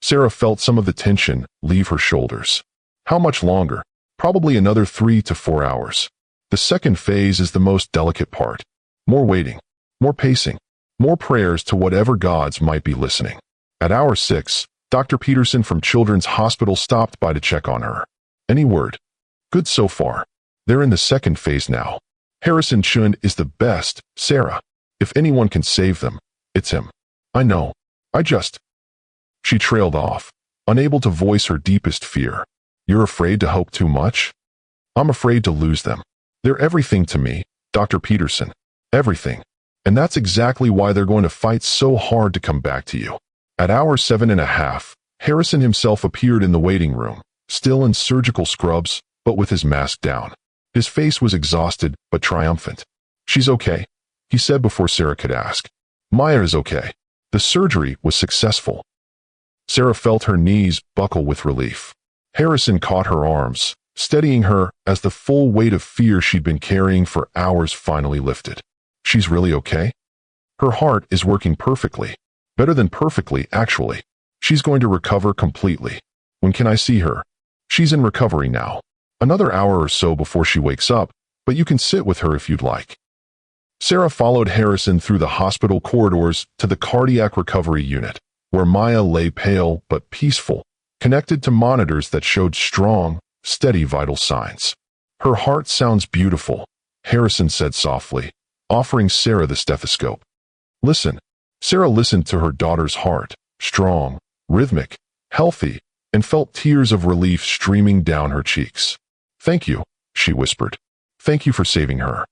Sarah felt some of the tension leave her shoulders. How much longer? Probably another 3 to 4 hours. The second phase is the most delicate part. More waiting, more pacing, more prayers to whatever gods might be listening. At hour 6, Dr. Peterson from Children's Hospital stopped by to check on her. Any word? Good so far. They're in the second phase now. Harrison Chun is the best, Sarah. If anyone can save them, it's him. I know. She trailed off, unable to voice her deepest fear. You're afraid to hope too much? I'm afraid to lose them. They're everything to me, Dr. Peterson. Everything. And that's exactly why they're going to fight so hard to come back to you. At hour 7.5, Harrison himself appeared in the waiting room, still in surgical scrubs, but with his mask down. His face was exhausted, but triumphant. She's okay, he said before Sarah could ask. Maya is okay. The surgery was successful. Sarah felt her knees buckle with relief. Harrison caught her arms, steadying her as the full weight of fear she'd been carrying for hours finally lifted. She's really okay? Her heart is working perfectly. Better than perfectly, actually. She's going to recover completely. When can I see her? She's in recovery now. Another hour or so before she wakes up, but you can sit with her if you'd like. Sarah followed Harrison through the hospital corridors to the cardiac recovery unit, where Maya lay pale but peaceful, connected to monitors that showed strong, steady vital signs. Her heart sounds beautiful, Harrison said softly, offering Sarah the stethoscope. Listen. Sarah listened to her daughter's heart, strong, rhythmic, healthy, and felt tears of relief streaming down her cheeks. Thank you, she whispered. Thank you for saving her.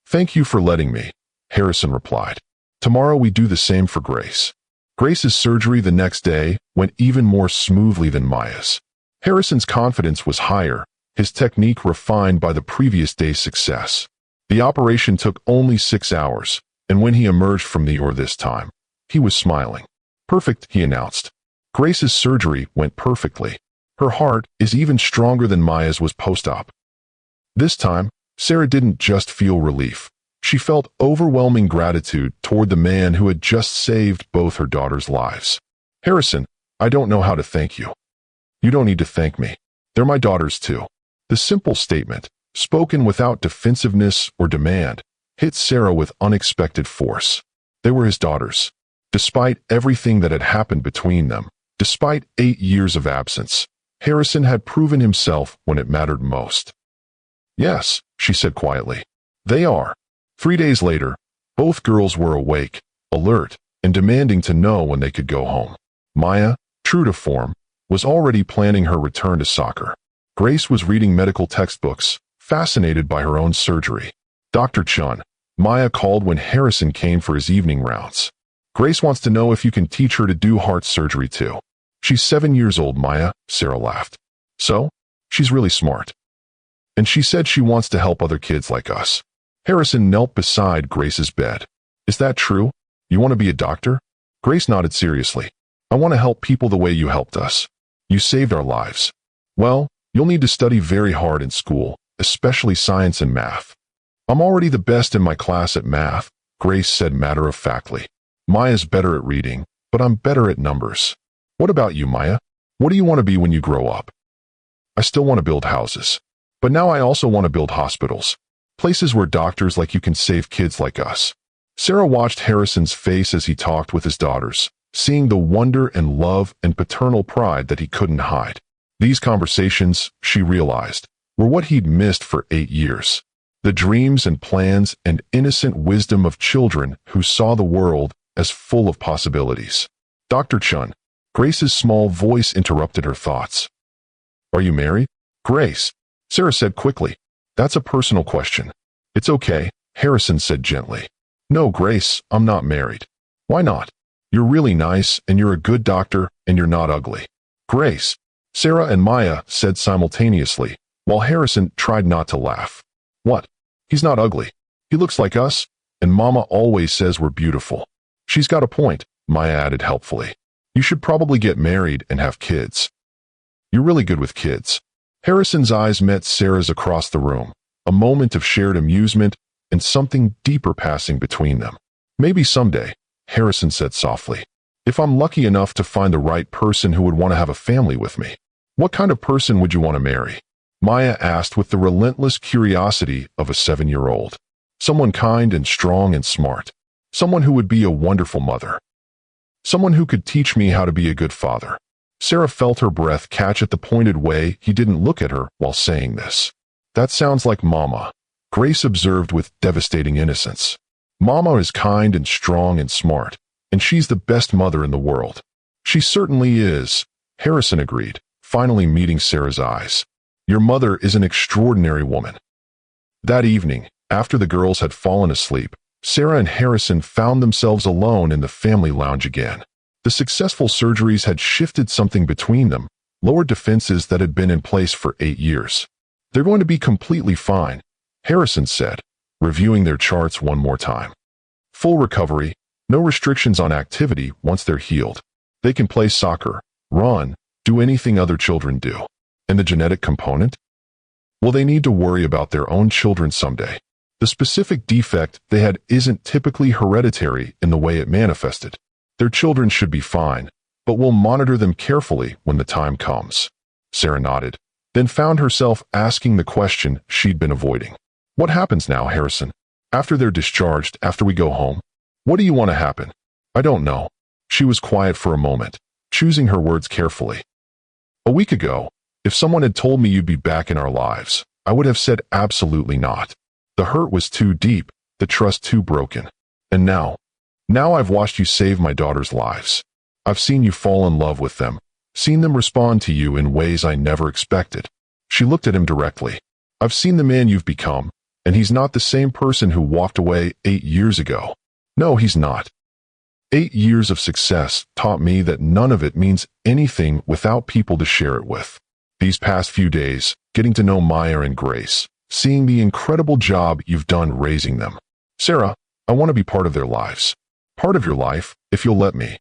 Thank you for letting me, Harrison replied. Tomorrow we do the same for Grace. Grace's surgery the next day went even more smoothly than Maya's. Harrison's confidence was higher, his technique refined by the previous day's success. The operation took only 6 hours, and when he emerged from the OR this time, he was smiling. Perfect, he announced. Grace's surgery went perfectly. Her heart is even stronger than Maya's was post-op. This time, Sarah didn't just feel relief. She felt overwhelming gratitude toward the man who had just saved both her daughters' lives. Harrison, I don't know how to thank you. You don't need to thank me. They're my daughters too. The simple statement, spoken without defensiveness or demand, hit Sarah with unexpected force. They were his daughters. Despite everything that had happened between them, despite 8 years of absence, Harrison had proven himself when it mattered most. Yes, she said quietly. They are. 3 days later, both girls were awake, alert, and demanding to know when they could go home. Maya, true to form, was already planning her return to soccer. Grace was reading medical textbooks, fascinated by her own surgery. Dr. Chun, Maya called when Harrison came for his evening rounds. Grace wants to know if you can teach her to do heart surgery too. She's 7 years old, Maya, Sarah laughed. So? She's really smart. And she said she wants to help other kids like us. Harrison knelt beside Grace's bed. Is that true? You want to be a doctor? Grace nodded seriously. I want to help people the way you helped us. You saved our lives. Well, you'll need to study very hard in school, especially science and math. I'm already the best in my class at math, Grace said matter-of-factly. Maya's better at reading, but I'm better at numbers. What about you, Maya? What do you want to be when you grow up? I still want to build houses. But now I also want to build hospitals. Places where doctors like you can save kids like us. Sarah watched Harrison's face as he talked with his daughters, seeing the wonder and love and paternal pride that he couldn't hide. These conversations, she realized, were what he'd missed for 8 years. The dreams and plans and innocent wisdom of children who saw the world as full of possibilities. Dr. Chun, Grace's small voice interrupted her thoughts. Are you married? Grace, Sarah said quickly. That's a personal question. It's okay, Harrison said gently. No, Grace, I'm not married. Why not? You're really nice, and you're a good doctor, and you're not ugly. Grace, Sarah and Maya said simultaneously, while Harrison tried not to laugh. What? He's not ugly. He looks like us, and Mama always says we're beautiful. She's got a point, Maya added helpfully. You should probably get married and have kids. You're really good with kids. Harrison's eyes met Sarah's across the room, a moment of shared amusement and something deeper passing between them. Maybe someday, Harrison said softly, if I'm lucky enough to find the right person who would want to have a family with me. What kind of person would you want to marry? Maya asked with the relentless curiosity of a 7-year-old. Someone kind and strong and smart. Someone who would be a wonderful mother. Someone who could teach me how to be a good father. Sarah felt her breath catch at the pointed way he didn't look at her while saying this. That sounds like Mama, Grace observed with devastating innocence. Mama is kind and strong and smart, and she's the best mother in the world. She certainly is, Harrison agreed, finally meeting Sarah's eyes. Your mother is an extraordinary woman. That evening, after the girls had fallen asleep, Sarah and Harrison found themselves alone in the family lounge again. The successful surgeries had shifted something between them, lowered defenses that had been in place for 8 years. They're going to be completely fine, Harrison said, reviewing their charts one more time. Full recovery, no restrictions on activity once they're healed. They can play soccer, run, do anything other children do. And the genetic component? Well, they need to worry about their own children someday. The specific defect they had isn't typically hereditary in the way it manifested. Their children should be fine, but we'll monitor them carefully when the time comes. Sarah nodded, then found herself asking the question she'd been avoiding. What happens now, Harrison? After they're discharged, after we go home? What do you want to happen? I don't know. She was quiet for a moment, choosing her words carefully. A week ago, if someone had told me you'd be back in our lives, I would have said absolutely not. The hurt was too deep, the trust too broken. And now I've watched you save my daughter's lives. I've seen you fall in love with them, seen them respond to you in ways I never expected. She looked at him directly. I've seen the man you've become, and he's not the same person who walked away 8 years ago. No, he's not. 8 years of success taught me that none of it means anything without people to share it with. These past few days, getting to know Maya and Grace, seeing the incredible job you've done raising them. Sarah, I want to be part of their lives. Part of your life, if you'll let me.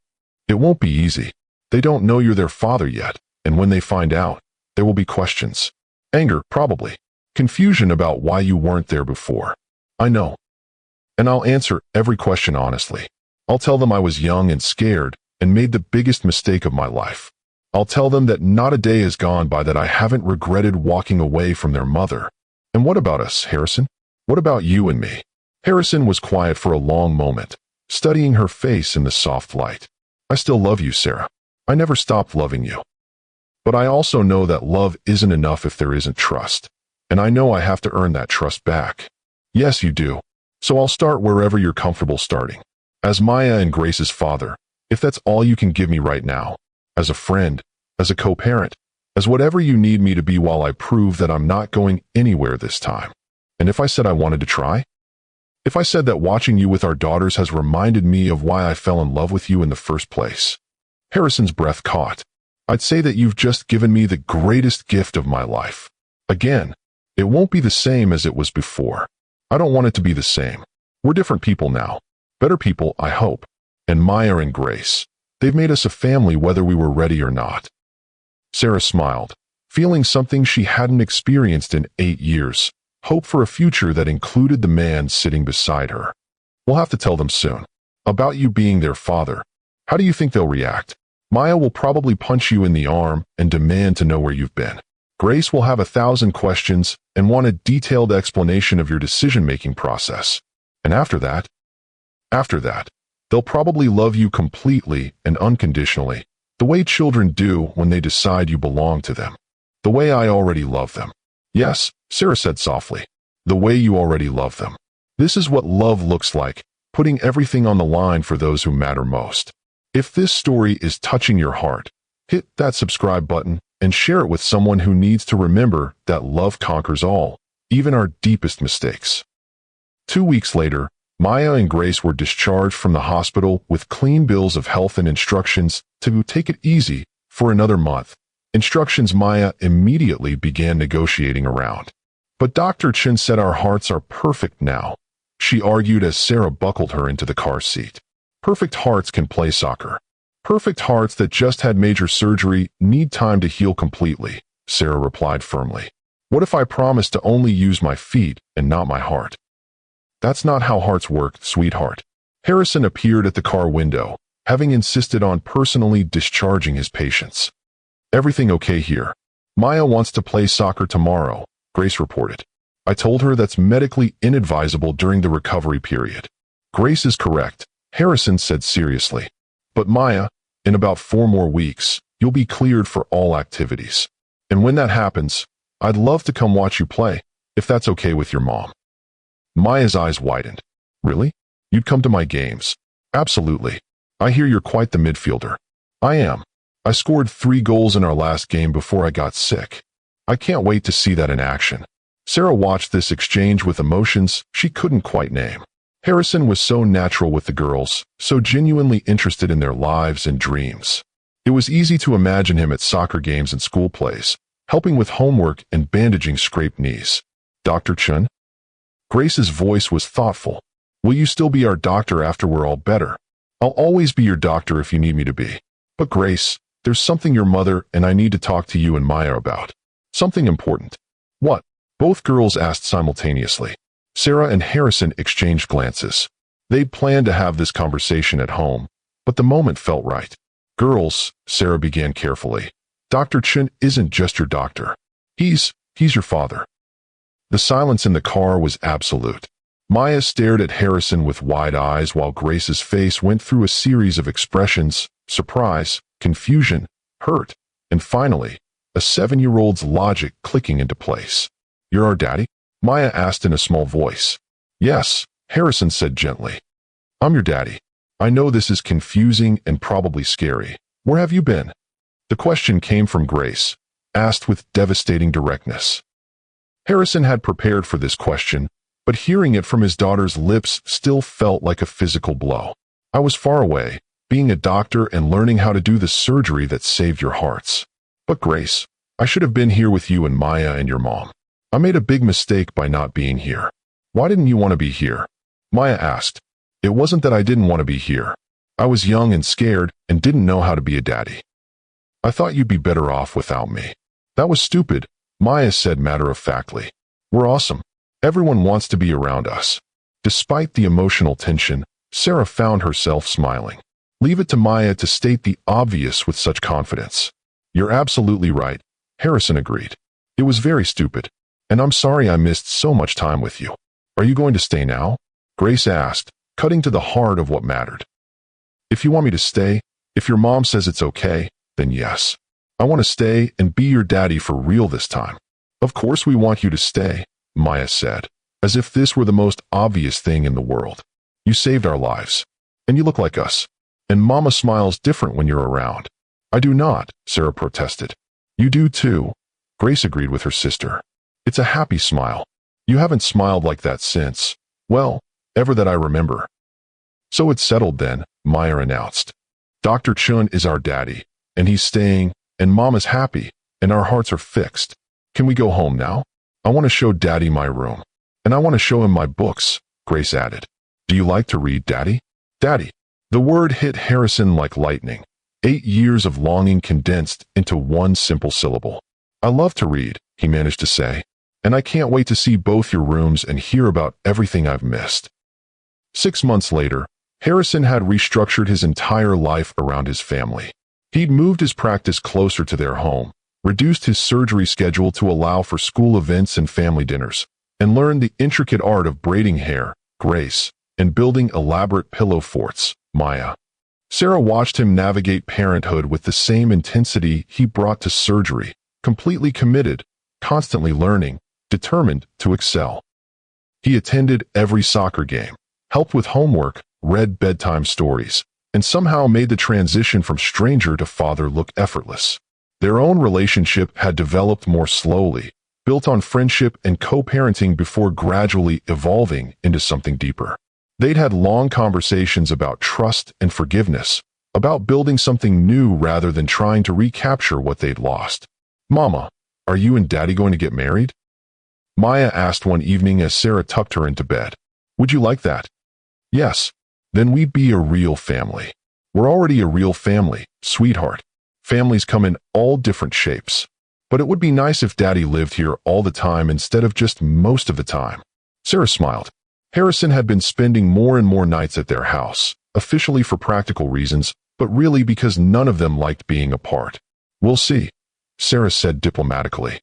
It won't be easy. They don't know you're their father yet, and when they find out, there will be questions. Anger, probably. Confusion about why you weren't there before. I know. And I'll answer every question honestly. I'll tell them I was young and scared and made the biggest mistake of my life. I'll tell them that not a day has gone by that I haven't regretted walking away from their mother. And what about us, Harrison? What about you and me? Harrison was quiet for a long moment, studying her face in the soft light. I still love you, Sarah. I never stopped loving you. But I also know that love isn't enough if there isn't trust. And I know I have to earn that trust back. Yes, you do. So I'll start wherever you're comfortable starting. As Maya and Grace's father, if that's all you can give me right now. As a friend, as a co-parent, as whatever you need me to be while I prove that I'm not going anywhere this time. And if I said I wanted to try? If I said that watching you with our daughters has reminded me of why I fell in love with you in the first place? Harrison's breath caught. I'd say that you've just given me the greatest gift of my life. Again, it won't be the same as it was before. I don't want it to be the same. We're different people now. Better people, I hope. And Maya and Grace. They've made us a family whether we were ready or not. Sarah smiled, feeling something she hadn't experienced in 8 years. Hope for a future that included the man sitting beside her. We'll have to tell them soon. About you being their father. How do you think they'll react? Maya will probably punch you in the arm and demand to know where you've been. Grace will have 1,000 questions and want a detailed explanation of your decision-making process. And after that, they'll probably love you completely and unconditionally, the way children do when they decide you belong to them. The way I already love them. Yes, Sarah said softly. The way you already love them. This is what love looks like, putting everything on the line for those who matter most. If this story is touching your heart, hit that subscribe button and share it with someone who needs to remember that love conquers all, even our deepest mistakes. 2 weeks later, Maya and Grace were discharged from the hospital with clean bills of health and instructions to take it easy for another month. Instructions Maya immediately began negotiating around. But Dr. Chen said our hearts are perfect now, she argued as Sarah buckled her into the car seat. Perfect hearts can play soccer. Perfect hearts that just had major surgery need time to heal completely, Sarah replied firmly. What if I promise to only use my feet and not my heart? That's not how hearts work, sweetheart. Harrison appeared at the car window, having insisted on personally discharging his patients. Everything okay here? Maya wants to play soccer tomorrow, Grace reported. I told her that's medically inadvisable during the recovery period. Grace is correct, Harrison said seriously. But Maya, in about 4 more weeks, you'll be cleared for all activities. And when that happens, I'd love to come watch you play, if that's okay with your mom. Maya's eyes widened. Really? You'd come to my games? Absolutely. I hear you're quite the midfielder. I am. I scored 3 goals in our last game before I got sick. I can't wait to see that in action. Sarah watched this exchange with emotions she couldn't quite name. Harrison was so natural with the girls, so genuinely interested in their lives and dreams. It was easy to imagine him at soccer games and school plays, helping with homework and bandaging scraped knees. Dr. Chen? Grace's voice was thoughtful. Will you still be our doctor after we're all better? I'll always be your doctor if you need me to be. But Grace, there's something your mother and I need to talk to you and Maya about. Something important. What? Both girls asked simultaneously. Sarah and Harrison exchanged glances. They'd planned to have this conversation at home, but the moment felt right. Girls, Sarah began carefully. Dr. Chen isn't just your doctor. He's your father. The silence in the car was absolute. Maya stared at Harrison with wide eyes while Grace's face went through a series of expressions: surprise, confusion, hurt, and finally, a 7-year-old's logic clicking into place. You're our daddy? Maya asked in a small voice. Yes, Harrison said gently. I'm your daddy. I know this is confusing and probably scary. Where have you been? The question came from Grace, asked with devastating directness. Harrison had prepared for this question, but hearing it from his daughter's lips still felt like a physical blow. I was far away, being a doctor and learning how to do the surgery that saved your hearts. But Grace, I should have been here with you and Maya and your mom. I made a big mistake by not being here. Why didn't you want to be here? Maya asked. It wasn't that I didn't want to be here. I was young and scared and didn't know how to be a daddy. I thought you'd be better off without me. That was stupid, Maya said matter-of-factly. We're awesome. Everyone wants to be around us. Despite the emotional tension, Sarah found herself smiling. Leave it to Maya to state the obvious with such confidence. You're absolutely right, Harrison agreed. It was very stupid. And I'm sorry I missed so much time with you. Are you going to stay now? Grace asked, cutting to the heart of what mattered. If you want me to stay, if your mom says it's okay, then yes. I want to stay and be your daddy for real this time. Of course we want you to stay, Maya said, as if this were the most obvious thing in the world. You saved our lives. And you look like us. And Mama smiles different when you're around. I do not, Sarah protested. You do too, Grace agreed with her sister. It's a happy smile. You haven't smiled like that since, well, ever that I remember. So it's settled then, Maya announced. Dr. Chun is our daddy, and he's staying, and Mom is happy, and our hearts are fixed. Can we go home now? I want to show Daddy my room. And I want to show him my books, Grace added. Do you like to read, Daddy? Daddy. The word hit Harrison like lightning. 8 years of longing condensed into one simple syllable. I love to read, he managed to say. And I can't wait to see both your rooms and hear about everything I've missed. 6 months later, Harrison had restructured his entire life around his family. He'd moved his practice closer to their home, reduced his surgery schedule to allow for school events and family dinners, and learned the intricate art of braiding hair, Grace, and building elaborate pillow forts, Maya. Sarah watched him navigate parenthood with the same intensity he brought to surgery, completely committed, constantly learning, determined to excel. He attended every soccer game, helped with homework, read bedtime stories, and somehow made the transition from stranger to father look effortless. Their own relationship had developed more slowly, built on friendship and co-parenting before gradually evolving into something deeper. They'd had long conversations about trust and forgiveness, about building something new rather than trying to recapture what they'd lost. "Mama, are you and Daddy going to get married?" Maya asked one evening as Sarah tucked her into bed. "Would you like that?" "Yes. Then we'd be a real family." "We're already a real family, sweetheart. Families come in all different shapes. But it would be nice if Daddy lived here all the time instead of just most of the time." Sarah smiled. Harrison had been spending more and more nights at their house, officially for practical reasons, but really because none of them liked being apart. "We'll see," Sarah said diplomatically.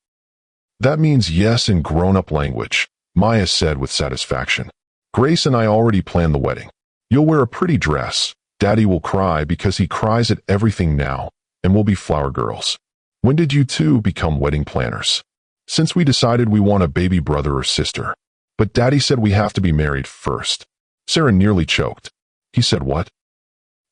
"That means yes in grown-up language," Maya said with satisfaction. "Grace and I already planned the wedding. You'll wear a pretty dress. Daddy will cry because he cries at everything now, and we'll be flower girls." "When did you two become wedding planners?" "Since we decided we want a baby brother or sister. But Daddy said we have to be married first." Sarah nearly choked. "He said what?"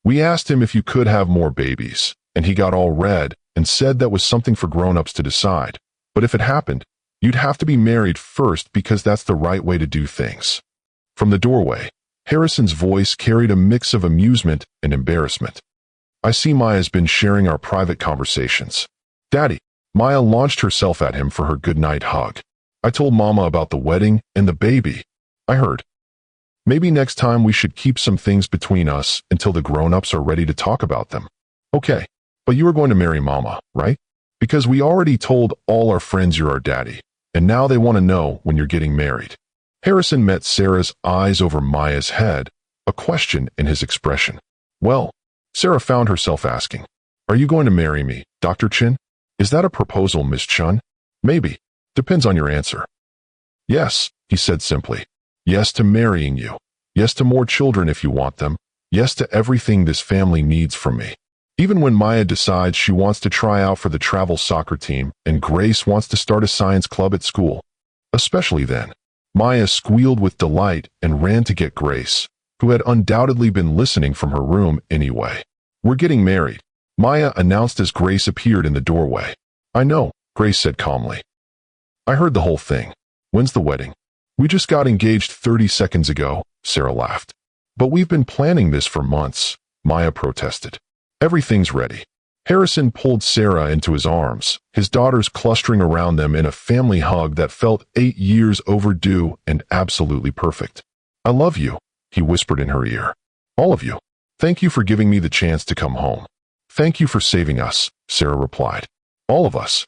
"We asked him if you could have more babies, and he got all red and said that was something for grown-ups to decide. But if it happened, you'd have to be married first because that's the right way to do things." From the doorway, Harrison's voice carried a mix of amusement and embarrassment. "I see Maya's been sharing our private conversations." "Daddy," Maya launched herself at him for her goodnight hug. "I told Mama about the wedding and the baby. I heard. Maybe next time we should keep some things between us until the grown-ups are ready to talk about them." "Okay, but you are going to marry Mama, right? Because we already told all our friends you're our daddy, and now they want to know when you're getting married." Harrison met Sarah's eyes over Maya's head, a question in his expression. "Well," Sarah found herself asking, "are you going to marry me, Dr. Chin? Is that a proposal, Miss Chun?" "Maybe. Depends on your answer." "Yes," he said simply. "Yes to marrying you. Yes to more children if you want them. Yes to everything this family needs from me. Even when Maya decides she wants to try out for the travel soccer team and Grace wants to start a science club at school. Especially then." Maya squealed with delight and ran to get Grace, who had undoubtedly been listening from her room anyway. "We're getting married," Maya announced as Grace appeared in the doorway. "I know," Grace said calmly. "I heard the whole thing. When's the wedding?" "We just got engaged 30 seconds ago," Sarah laughed. "But we've been planning this for months," Maya protested. "Everything's ready." Harrison pulled Sarah into his arms, his daughters clustering around them in a family hug that felt 8 years overdue and absolutely perfect. "I love you," he whispered in her ear. "All of you. Thank you for giving me the chance to come home." "Thank you for saving us," Sarah replied. "All of us."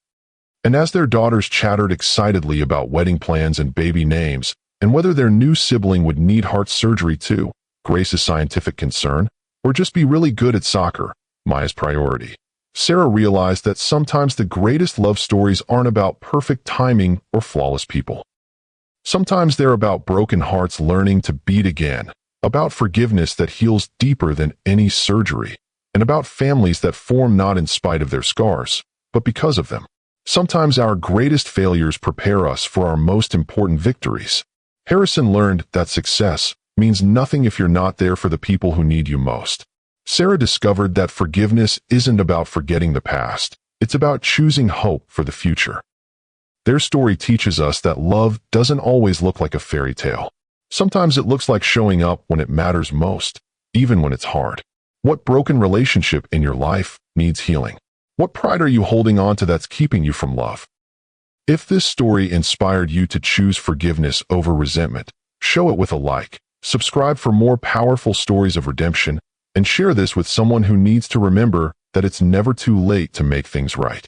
And as their daughters chattered excitedly about wedding plans and baby names, and whether their new sibling would need heart surgery too, Grace's scientific concern, or just be really good at soccer, Maya's priority, Sarah realized that sometimes the greatest love stories aren't about perfect timing or flawless people. Sometimes they're about broken hearts learning to beat again, about forgiveness that heals deeper than any surgery, and about families that form not in spite of their scars, but because of them. Sometimes our greatest failures prepare us for our most important victories. Harrison learned that success means nothing if you're not there for the people who need you most. Sarah discovered that forgiveness isn't about forgetting the past. It's about choosing hope for the future. Their story teaches us that love doesn't always look like a fairy tale. Sometimes it looks like showing up when it matters most, even when it's hard. What broken relationship in your life needs healing? What pride are you holding on to that's keeping you from love? If this story inspired you to choose forgiveness over resentment, show it with a like, subscribe for more powerful stories of redemption, and share this with someone who needs to remember that it's never too late to make things right.